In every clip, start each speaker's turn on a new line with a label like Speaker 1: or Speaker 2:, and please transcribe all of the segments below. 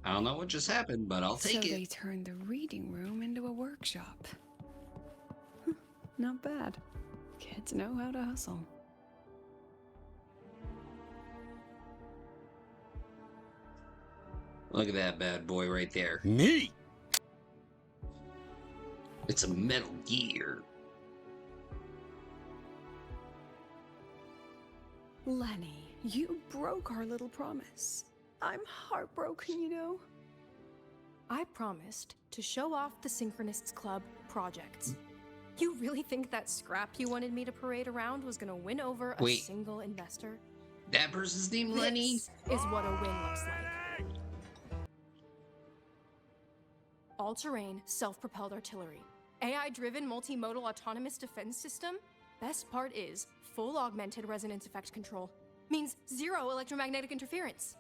Speaker 1: I don't know what just happened, but I'll take
Speaker 2: So
Speaker 1: it.
Speaker 2: they turned the reading room into a workshop. Not bad. Kids know how to hustle.
Speaker 1: Look at that bad boy right there.
Speaker 3: Neat.
Speaker 1: It's a Metal Gear.
Speaker 2: Lenny, you broke our little promise. I'm heartbroken, you know.
Speaker 4: I promised to show off the Synchronists Club projects. You really think that scrap you wanted me to parade around was gonna win over a single investor?
Speaker 1: That person's name Lenny?
Speaker 4: This is what a win looks like. All-terrain, self-propelled artillery. AI-driven multimodal autonomous defense system? Best part is, full augmented resonance effect control. Means zero electromagnetic interference.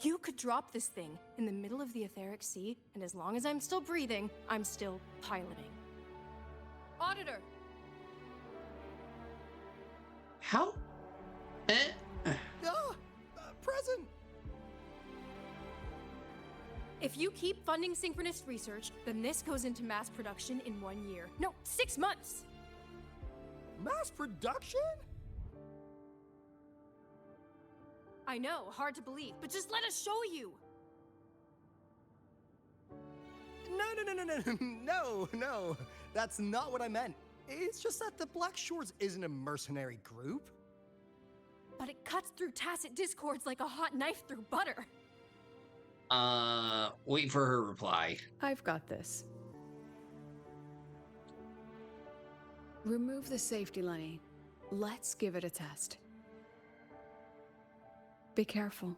Speaker 4: You could drop this thing in the middle of the etheric sea, and as long as I'm still breathing, I'm still piloting. Auditor!
Speaker 1: How?
Speaker 5: Present!
Speaker 4: If you keep funding synchronist research, then this goes into mass production in 1 year. No, 6 months!
Speaker 5: Mass production?
Speaker 4: I know, hard to believe, but just let us show you!
Speaker 5: No. That's not what I meant. It's just that the Black Shores isn't a mercenary group.
Speaker 4: But it cuts through tacit discords like a hot knife through butter.
Speaker 1: Wait for her reply.
Speaker 2: I've got this. Remove the safety, Lenny. Let's give it a test. Be careful.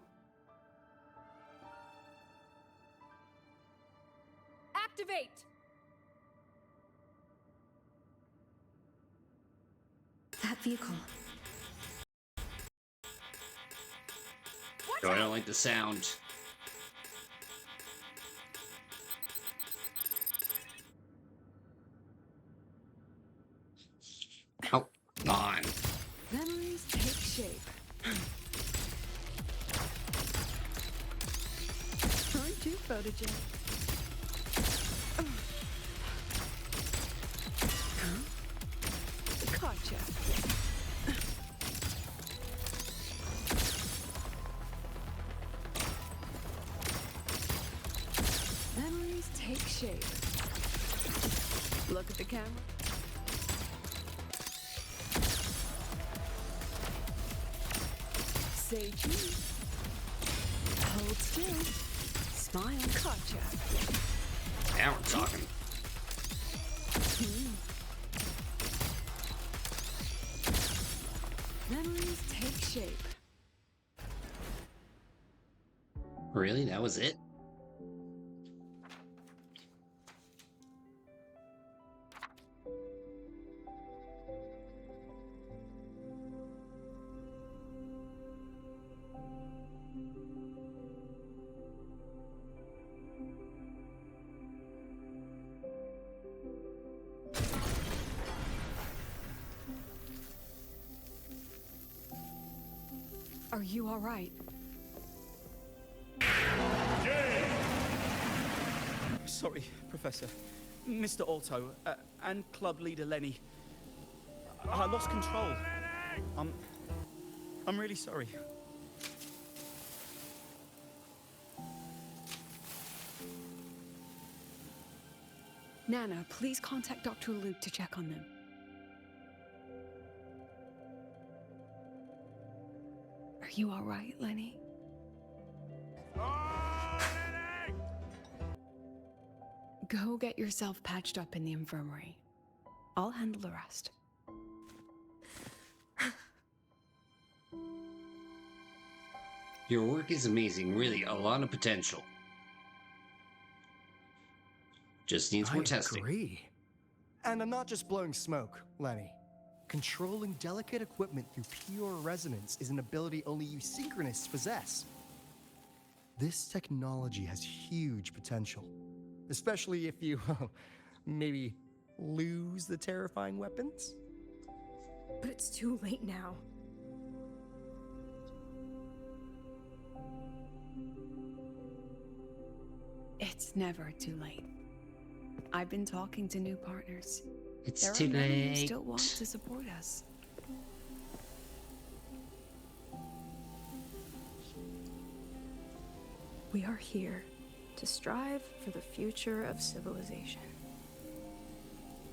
Speaker 4: Activate!
Speaker 6: That vehicle.
Speaker 1: Oh, I don't like the sound. Oh, on.
Speaker 2: Memories take shape. Aren't you photogenic? Gotcha. Memories take shape. Look at the camera. Say cheese. Hold still. Smile. Gotcha.
Speaker 1: Now we're talking.
Speaker 2: Memories take shape.
Speaker 1: Really? That was it?
Speaker 2: Are you all right?
Speaker 3: Sorry, Professor. Mr. Alto, and club leader Lenny. I lost control. I'm really sorry.
Speaker 2: Nana, please contact Dr. Luke to check on them. Are you all right, Lenny? Go get yourself patched up in the infirmary. I'll handle the rest.
Speaker 1: Your work is amazing. Really, a lot of potential. Just needs more testing.
Speaker 5: I agree. And I'm not just blowing smoke, Lenny. Controlling delicate equipment through pure resonance is an ability only you synchronists possess. This technology has huge potential, especially if you, maybe lose the terrifying weapons?
Speaker 4: But it's too late now.
Speaker 7: It's never too late. I've been talking to new partners.
Speaker 1: It's
Speaker 7: There
Speaker 1: too
Speaker 7: are many who
Speaker 1: late.
Speaker 7: still want to support us.
Speaker 2: We are here to strive for the future of civilization.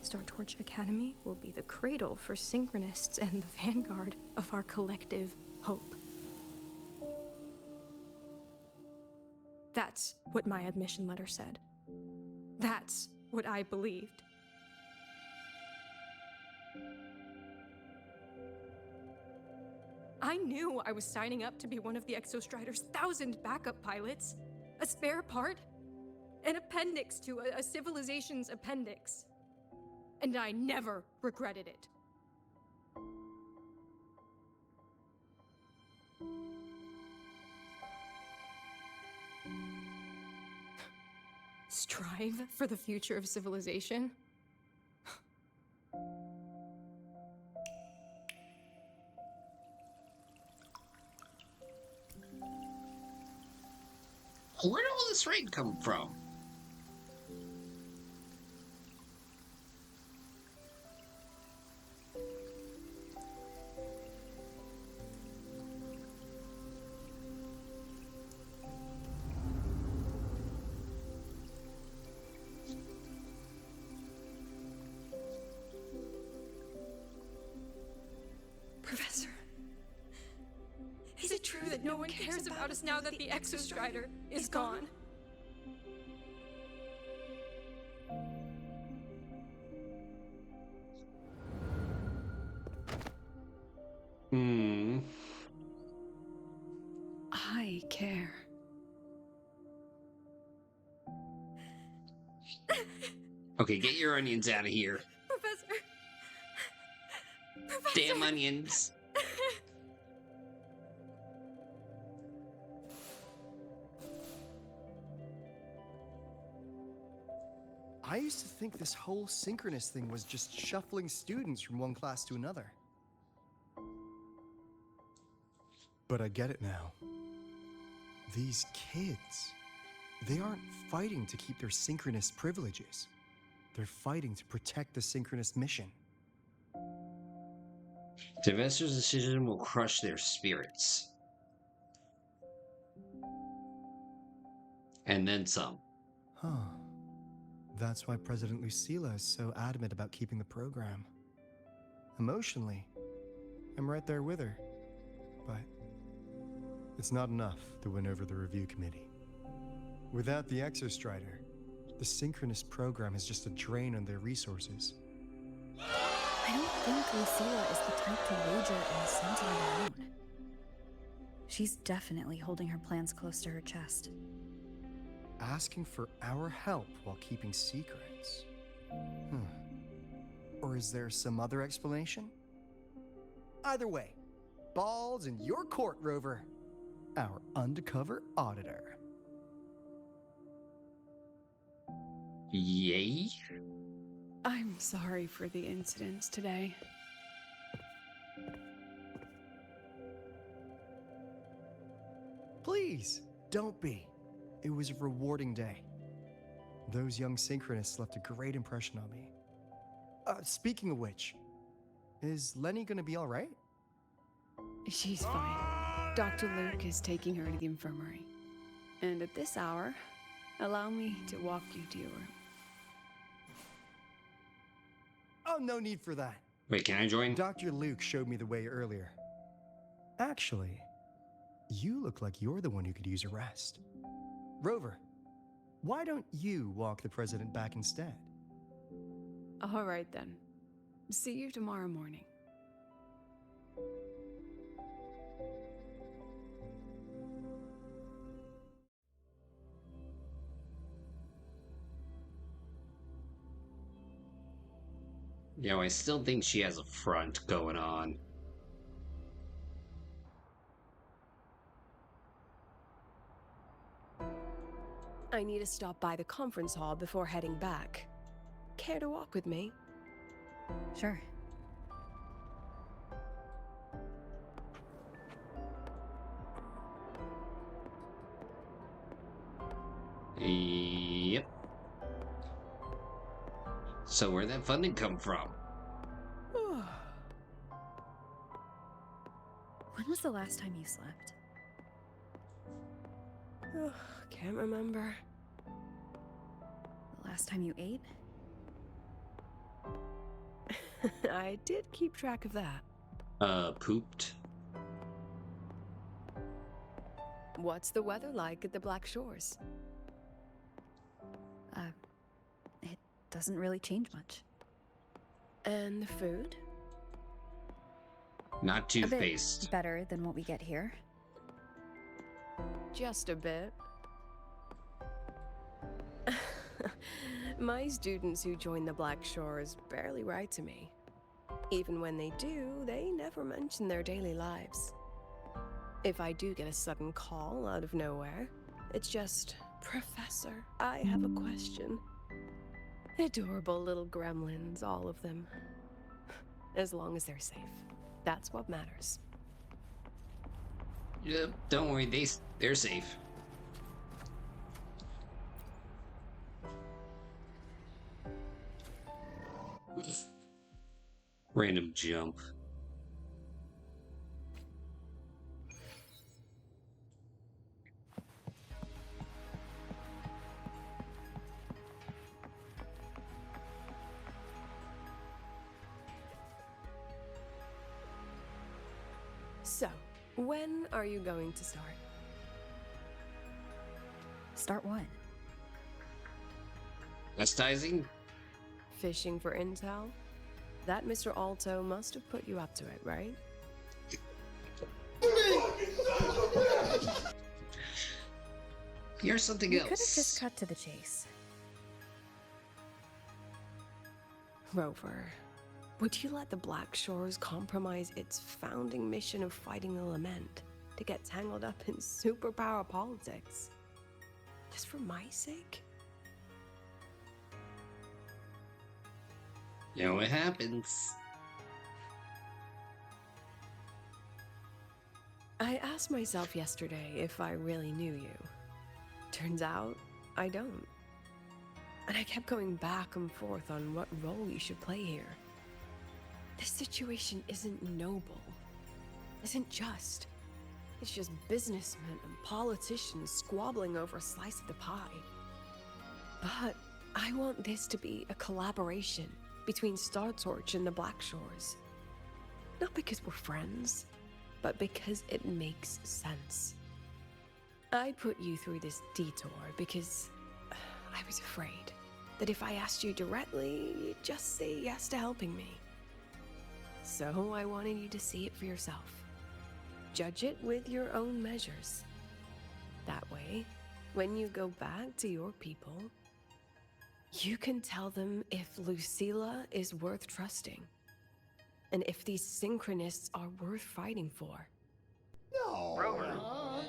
Speaker 2: Star Torch Academy will be the cradle for synchronists and the vanguard of our collective hope. That's what my admission letter said. That's what I believed. I knew I was signing up to be one of the Exostrider's 1,000 backup pilots, a spare part, an appendix to a civilization's appendix. And I never regretted it. Strive for the future of civilization?
Speaker 1: Where did all this rain come from?
Speaker 2: Professor, is it true that no one cares about us now that the Exostrider is gone?
Speaker 7: I care.
Speaker 1: Okay, get your onions out of here.
Speaker 2: Professor!
Speaker 1: Damn onions.
Speaker 5: I used to think this whole synchronous thing was just shuffling students from one class to another. But I get it now. These kids, they aren't fighting to keep their synchronous privileges. They're fighting to protect the synchronous mission.
Speaker 1: The investor's decision will crush their spirits. And then some.
Speaker 5: Huh. That's why President Lucilla is so adamant about keeping the program. Emotionally, I'm right there with her. But it's not enough to win over the review committee. Without the Exostrider, the synchronous program is just a drain on their resources.
Speaker 6: I don't think Lucilla is the type to wager in the sentiment alone. She's definitely holding her plans close to her chest.
Speaker 5: Asking for our help while keeping secrets. Or is there some other explanation? Either way, ball's in your court, Rover. Our undercover auditor.
Speaker 1: Yay?
Speaker 7: I'm sorry for the incidents today.
Speaker 5: Please, don't be. It was a rewarding day. Those young synchronists left a great impression on me. Speaking of which, is Lenny gonna be all right?
Speaker 7: She's fine. Dr. Luke is taking her to the infirmary. And at this hour, allow me to walk you to your room.
Speaker 5: Oh, no need for that.
Speaker 1: Wait, can I join?
Speaker 5: Dr. Luke showed me the way earlier. Actually, you look like you're the one who could use a rest. Rover, why don't you walk the president back instead?
Speaker 7: All right then. See you tomorrow morning.
Speaker 1: You know, I still think she has a front going on.
Speaker 8: I need to stop by the conference hall before heading back. Care to walk with me?
Speaker 6: Sure.
Speaker 1: Yep. So where'd that funding come from?
Speaker 6: When was the last time you slept?
Speaker 8: Can't remember.
Speaker 6: The last time you ate?
Speaker 8: I did keep track of that.
Speaker 1: Pooped.
Speaker 8: What's the weather like at the Black Shores?
Speaker 6: It doesn't really change much.
Speaker 8: And the food?
Speaker 1: Not
Speaker 6: A bit
Speaker 1: toothpaste.
Speaker 6: better than what we get here.
Speaker 8: Just a bit. My students who join the Black Shores barely write to me. Even when they do, they never mention their daily lives. If I do get a sudden call out of nowhere, it's just, Professor, I have a question. Adorable little gremlins, all of them. As long as they're safe. That's what matters.
Speaker 1: Yep, don't worry, they're safe. Random jump.
Speaker 8: So, when are you going to start?
Speaker 6: Start what?
Speaker 1: Chastising?
Speaker 8: Fishing for intel? That Mr. Alto must have put you up to it, right?
Speaker 1: Here's something
Speaker 6: We
Speaker 1: else.
Speaker 6: could have just cut to the chase.
Speaker 8: Rover, would you let the Black Shores compromise its founding mission of fighting the Lament to get tangled up in superpower politics? Just for my sake?
Speaker 1: You know what happens.
Speaker 8: I asked myself yesterday if I really knew you. Turns out, I don't. And I kept going back and forth on what role you should play here. This situation isn't noble, isn't just. It's just businessmen and politicians squabbling over a slice of the pie. But I want this to be a collaboration between Star Torch and the Black Shores. Not because we're friends, but because it makes sense. I put you through this detour because I was afraid that if I asked you directly, you'd just say yes to helping me. So I wanted you to see it for yourself. Judge it with your own measures. That way, when you go back to your people, you can tell them if Lucilla is worth trusting, and if these synchronists are worth fighting for.
Speaker 9: Rover,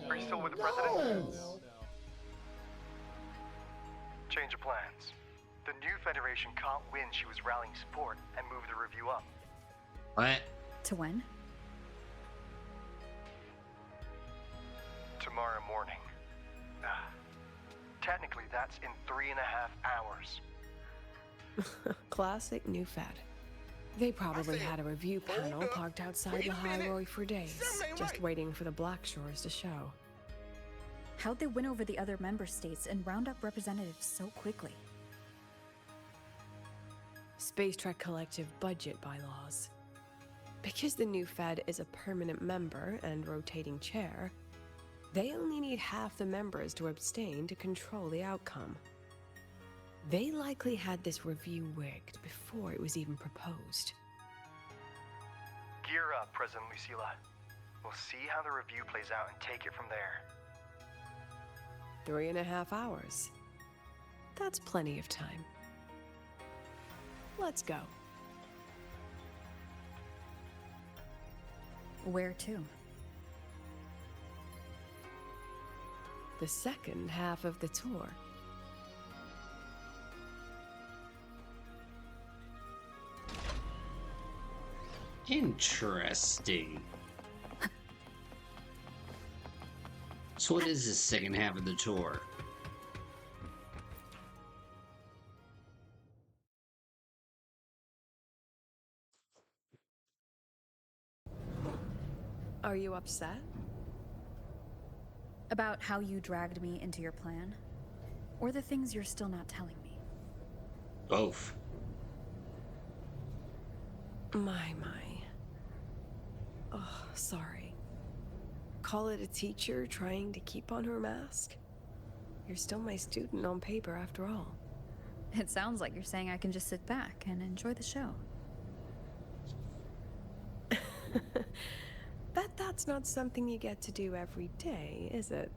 Speaker 9: are you still with the president? Change of plans. The new Federation caught wind she was rallying support and moved the review up.
Speaker 1: What?
Speaker 6: To when?
Speaker 9: Tomorrow morning. Technically, that's in 3.5 hours.
Speaker 8: Classic New Fed. They probably had a review panel parked outside the High Roy for days, just waiting for the Black Shores to show.
Speaker 6: How'd they win over the other member states and round up representatives so quickly?
Speaker 8: Space Trek Collective budget bylaws. Because the new Fed is a permanent member and rotating chair, they only need half the members to abstain to control the outcome. They likely had this review rigged before it was even proposed.
Speaker 9: Gear up, President Lucilla. We'll see how the review plays out and take it from there.
Speaker 8: 3.5 hours. That's plenty of time. Let's go.
Speaker 6: Where to?
Speaker 8: The second half of the tour.
Speaker 1: Interesting. So what is this second half of the tour?
Speaker 8: Are you upset?
Speaker 6: About how you dragged me into your plan? Or the things you're still not telling me?
Speaker 1: Both.
Speaker 8: My. Oh, sorry. Call it a teacher trying to keep on her mask? You're still my student on paper after all.
Speaker 6: It sounds like you're saying I can just sit back and enjoy the show.
Speaker 8: Bet that's not something you get to do every day, is it?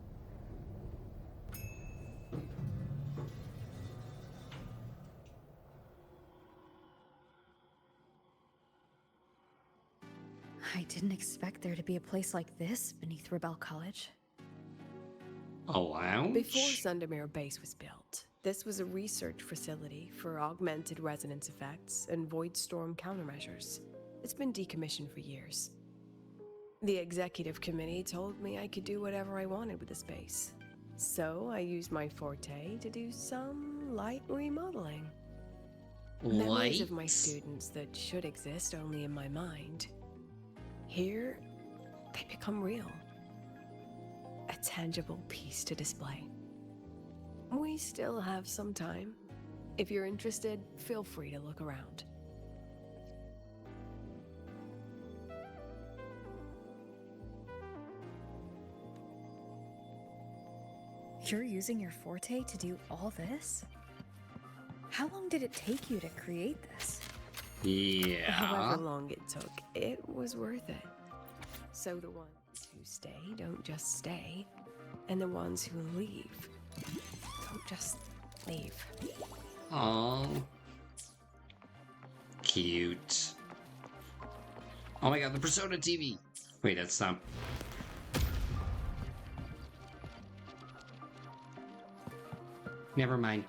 Speaker 6: I didn't expect there to be a place like this beneath Rebel College.
Speaker 1: A lounge?
Speaker 8: Before Sundermere Base was built, this was a research facility for augmented resonance effects and void storm countermeasures. It's been decommissioned for years. The executive committee told me I could do whatever I wanted with the space. So I used my forte to do some light remodeling. Memories of my students that should exist only in my mind. Here, they become real. A tangible piece to display. We still have some time. If you're interested, feel free to look around.
Speaker 6: You're using your forte to do all this? How long did it take you to create this?
Speaker 1: Yeah.
Speaker 8: However long it took, it was worth it. So the ones who stay don't just stay, and the ones who leave don't just leave.
Speaker 1: Aww. Cute. Oh my god, the Persona TV! Wait, that's not... Never mind.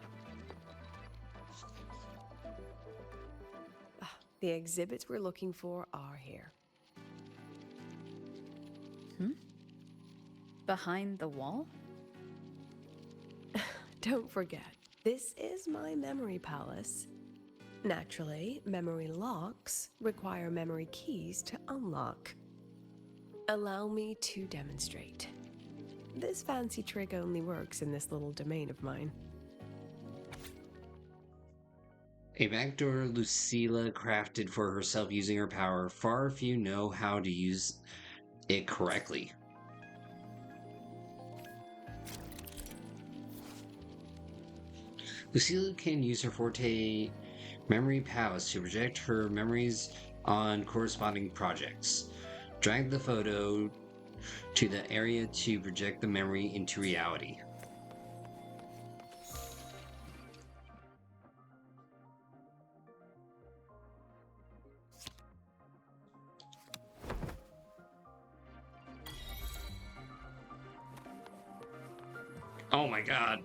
Speaker 8: The exhibits we're looking for are here.
Speaker 6: Behind the wall?
Speaker 8: Don't forget, this is my memory palace. Naturally, memory locks require memory keys to unlock. Allow me to demonstrate. This fancy trick only works in this little domain of mine.
Speaker 1: A backdoor Lucilla crafted for herself using her power. Far few know how to use it correctly. Lucilla can use her forte memory palace to project her memories on corresponding projects. Drag the photo to the area to project the memory into reality. Oh my god.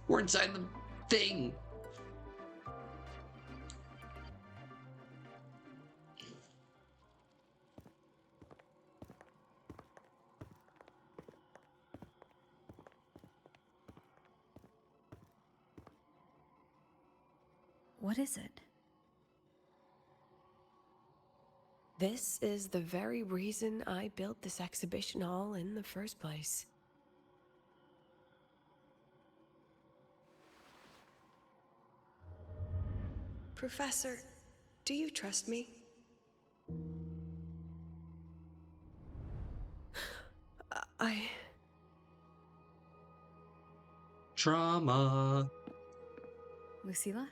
Speaker 1: We're inside the thing.
Speaker 6: What is it?
Speaker 8: This is the very reason I built this exhibition hall in the first place. Professor, do you trust me?
Speaker 1: Trauma.
Speaker 6: Lucilla?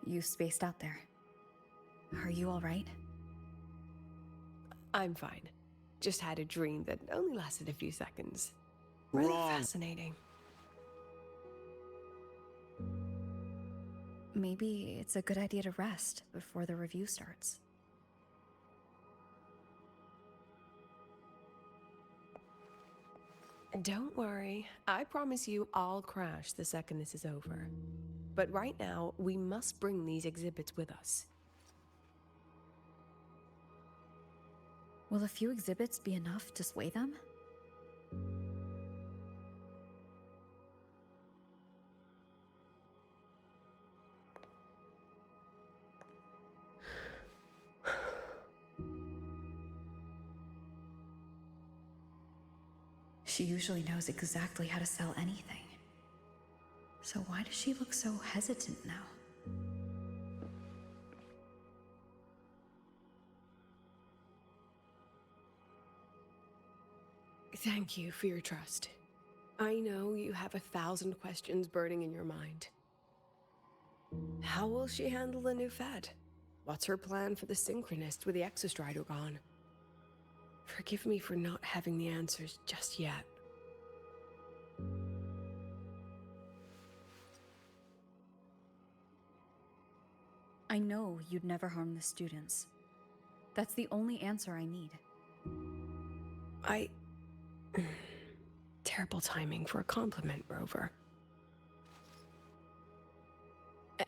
Speaker 6: You spaced out there. Are you all right?
Speaker 8: I'm fine. Just had a dream that only lasted a few seconds. Really fascinating.
Speaker 6: Maybe it's a good idea to rest before the review starts.
Speaker 8: Don't worry. I promise you I'll crash the second this is over. But right now, we must bring these exhibits with us.
Speaker 6: Will a few exhibits be enough to sway them? She usually knows exactly how to sell anything. So why does she look so hesitant now?
Speaker 8: Thank you for your trust. I know you have 1,000 questions burning in your mind. How will she handle the new Fed? What's her plan for the Synchronist with the Exostrider gone? Forgive me for not having the answers just yet.
Speaker 6: I know you'd never harm the students. That's the only answer I need.
Speaker 8: Terrible timing for a compliment, Rover.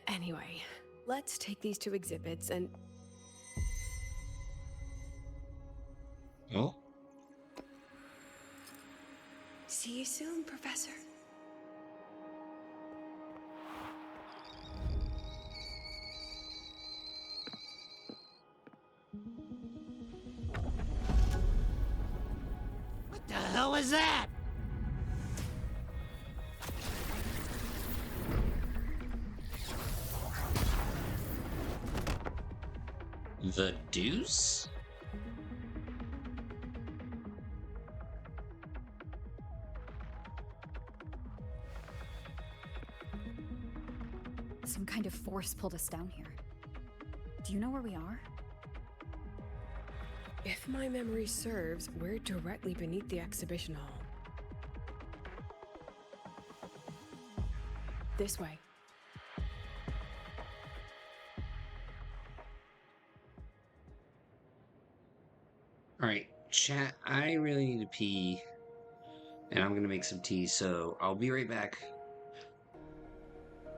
Speaker 8: Anyway, let's take these 2 exhibits and...
Speaker 1: Oh?
Speaker 8: See you soon, Professor.
Speaker 10: What the hell was that?
Speaker 1: The deuce?
Speaker 6: Some kind of force pulled us down here. Do you know where we are?
Speaker 8: If my memory serves, we're directly beneath the exhibition hall. This way.
Speaker 1: Alright, chat, I really need to pee. And I'm gonna make some tea, so I'll be right back.